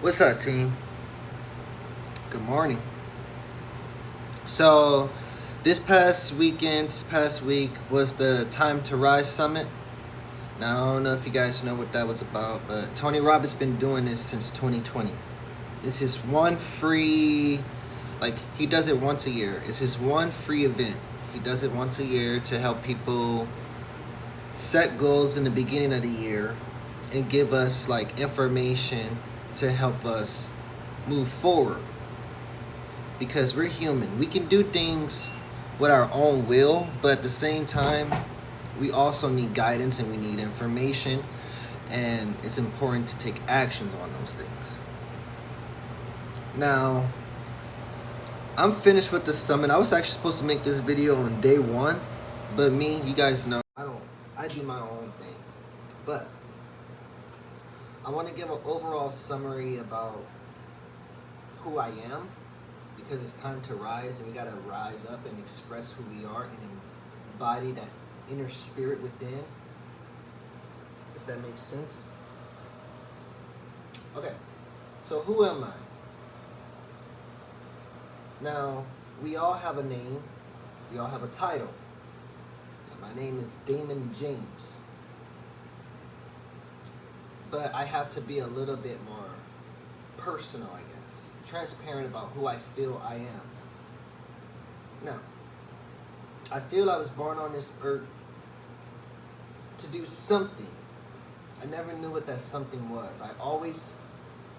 What's up, team? Good morning. So, this past week was the Time to Rise Summit. Now, I don't know if you guys know what that was about, but Tony Robbins been doing this since 2020. This is one free, like, he does it once a year. It's his one free event. He does it once a year to help people set goals in the beginning of the year and give us, like, information to help us move forward because we're human. We can do things with our own will, but at the same time, we also need guidance and we need information, and it's important to take actions on those things. Now, I'm finished with the summit. I was actually supposed to make this video on day one, but you guys know, I do my own thing. But I want to give an overall summary about who I am, because it's time to rise and we got to rise up and express who we are and embody that inner spirit within, if that makes sense. Okay, so who am I? Now, we all have a name, we all have a title. My name is Damon James, but I have to be a little bit more personal, I guess, transparent about who I feel I am. Now, I feel I was born on this earth to do something. I never knew what that something was. I always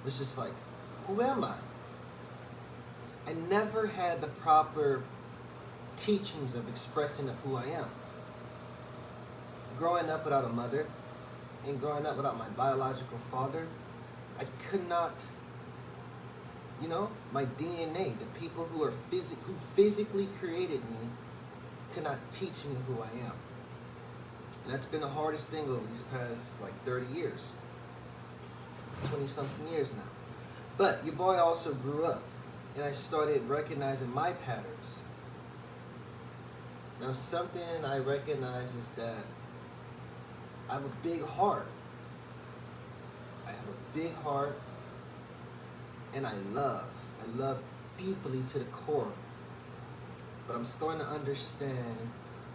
was just like, who am I? I never had the proper teachings of expressing of who I am. Growing up without a mother and growing up without my biological father, I could not, my DNA, the people who physically created me, could not teach me who I am. And that's been the hardest thing over these past 30 years, 20 something years now. But your boy also grew up, and I started recognizing my patterns. Now, something I recognize is that I have a big heart. I have a big heart, and I love deeply to the core. But I'm starting to understand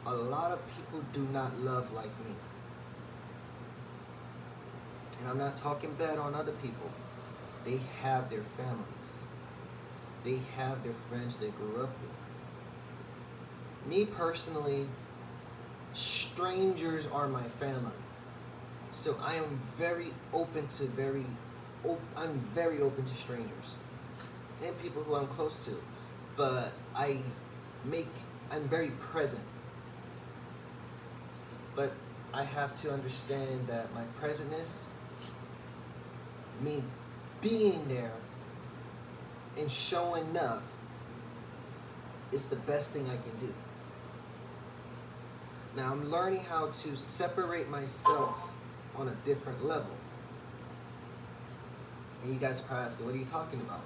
a lot of people do not love like me. And I'm not talking bad on other people. They have their families. They have their friends they grew up with. Me personally, strangers are my family. So I am very open to I'm very open to strangers and people who I'm close to. But I'm very present. But I have to understand that my presentness, me being there and showing up, is the best thing I can do. Now I'm learning how to separate myself on a different level. And you guys are probably asking, what are you talking about?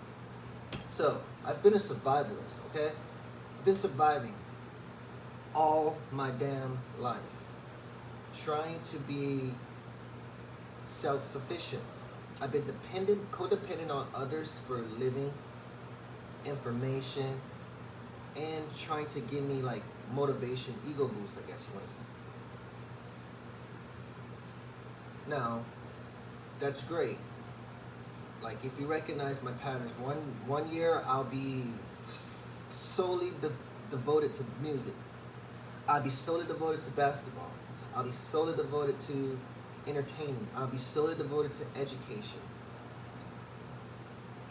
So, I've been a survivalist, okay? I've been surviving all my damn life, trying to be self-sufficient. I've been codependent on others for living, information, and trying to give me motivation, ego boost, I guess you want to say. Now, that's great. If you recognize my patterns, one year I'll be solely devoted to music. I'll be solely devoted to basketball. I'll be solely devoted to entertaining. I'll be solely devoted to education.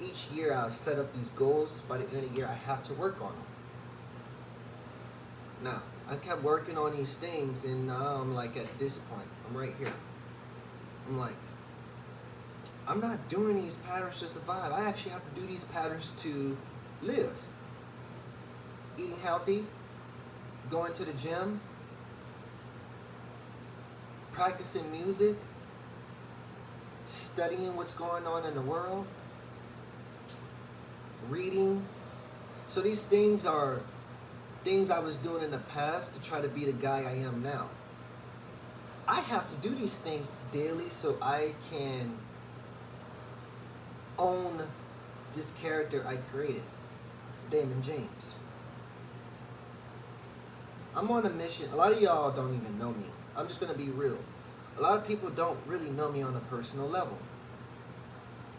Each year I'll set up these goals. By the end of the year, I have to work on them. Now, I kept working on these things, and now I'm at this point. I'm right here. I'm not doing these patterns to survive. I actually have to do these patterns to live. Eating healthy, going to the gym, practicing music, studying what's going on in the world, reading. So these things are things I was doing in the past to try to be the guy I am now. I have to do these things daily so I can own this character I created, Damon James. I'm on a mission. A lot of y'all don't even know me. I'm just gonna be real. A lot of people don't really know me on a personal level.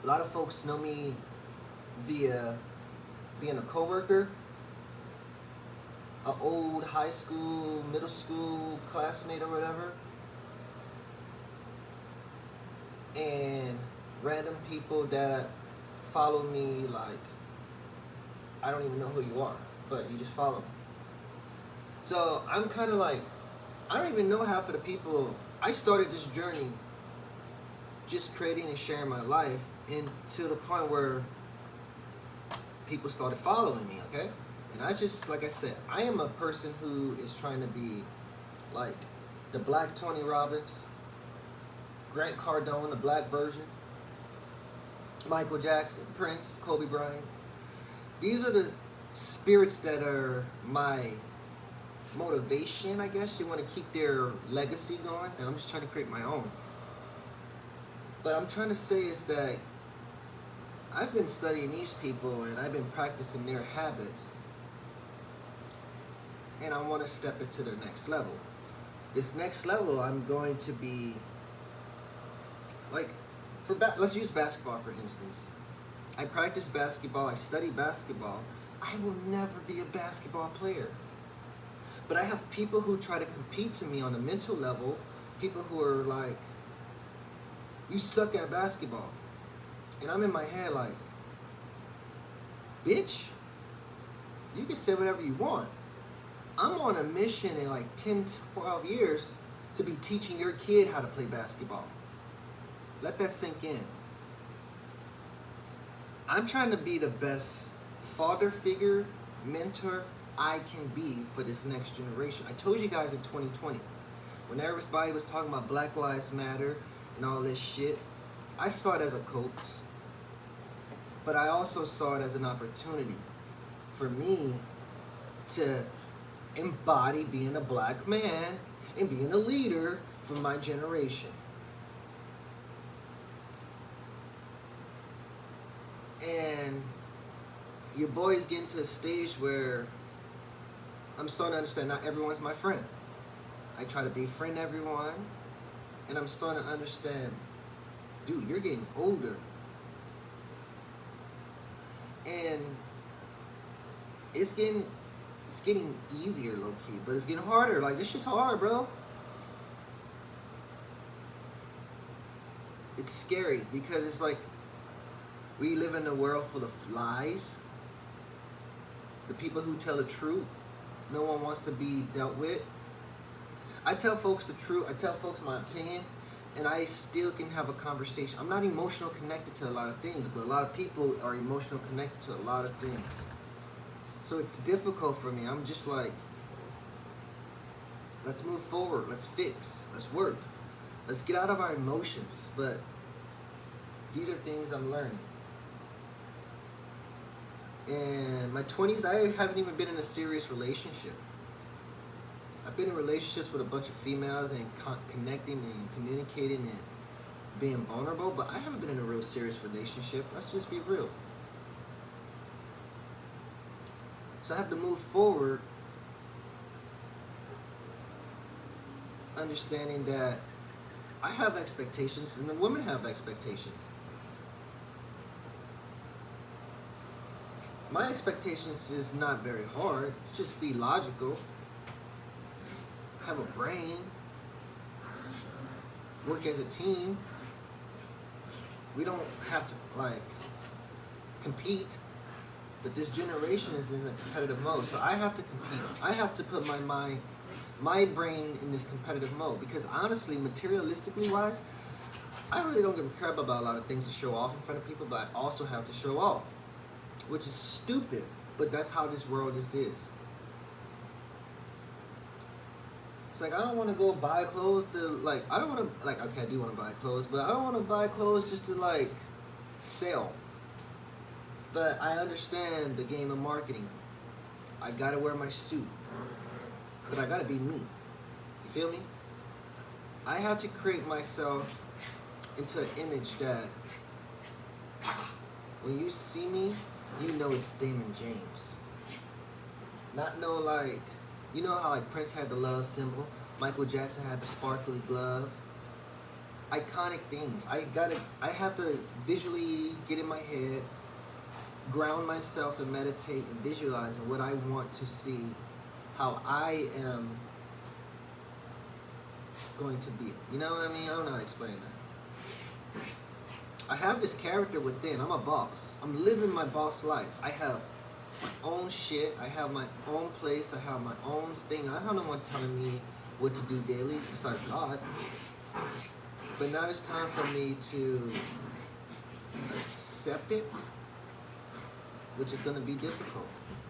A lot of folks know me via being a coworker, an old high school, middle school classmate or whatever, and random people that follow me like, I don't even know who you are, but you just follow me. So I'm kind of like, I don't even know half of the people. I started this journey just creating and sharing my life, and to the point where people started following me, okay? And I just, like I said, I am a person who is trying to be like the Black Tony Robbins, Grant Cardone, the black version, Michael Jackson, Prince, Kobe Bryant. These are the spirits that are my motivation, I guess. You want to keep their legacy going, and I'm just trying to create my own. But I'm trying to say is that I've been studying these people and I've been practicing their habits, and I want to step it to the next level. This next level, I'm going to be like, let's use basketball for instance. I practice basketball, I study basketball. I will never be a basketball player. But I have people who try to compete to me on a mental level, people who are like, you suck at basketball. And I'm in my head like, bitch, you can say whatever you want. I'm on a mission in like 10, 12 years to be teaching your kid how to play basketball. Let that sink in. I'm trying to be the best father figure, mentor I can be for this next generation. I told you guys in 2020, when everybody was talking about Black Lives Matter and all this shit, I saw it as a coach, but I also saw it as an opportunity for me to embody being a black man and being a leader for my generation. And your boy's getting to a stage where I'm starting to understand not everyone's my friend. I try to befriend everyone, and I'm starting to understand, dude, you're getting older. And it's getting easier low key, but it's getting harder. Like, this shit's hard, bro. It's scary because it's like we live in a world full of lies. The people who tell the truth, no one wants to be dealt with. I tell folks the truth, I tell folks my opinion, and I still can have a conversation. I'm not emotional connected to a lot of things, but a lot of people are emotional connected to a lot of things. So it's difficult for me. I'm just like, let's move forward, let's fix, let's work, let's get out of our emotions. But these are things I'm learning. In my 20s, I haven't even been in a serious relationship. I've been in relationships with a bunch of females and connecting and communicating and being vulnerable, but I haven't been in a real serious relationship. Let's just be real. So I have to move forward understanding that I have expectations and the women have expectations. My expectations is not very hard. Just be logical. Have a brain. Work as a team. We don't have to like compete. But this generation is in a competitive mode. So I have to compete. I have to put my brain in this competitive mode. Because honestly, materialistically wise, I really don't give a crap about a lot of things to show off in front of people, but I also have to show off. Which is stupid, but that's how this world is. It's like, I don't want to go buy clothes to, like, I don't want to, like, okay, I do want to buy clothes, but I don't want to buy clothes just to, like, sell. But I understand the game of marketing. I gotta wear my suit, but I gotta be me. You feel me? I have to create myself into an image that When you see me, you know it's Damon James. Not no like, you know how like Prince had the love symbol, Michael Jackson had the sparkly glove. Iconic things. I have to visually get in my head, ground myself and meditate and visualize what I want to see, how I am going to be. You know what I mean? I don't know how to explain that. I have this character within. I'm a boss. I'm living my boss life. I have my own shit. I have my own place. I have my own thing. I have no one telling me what to do daily besides God. But now it's time for me to accept it, which is going to be difficult.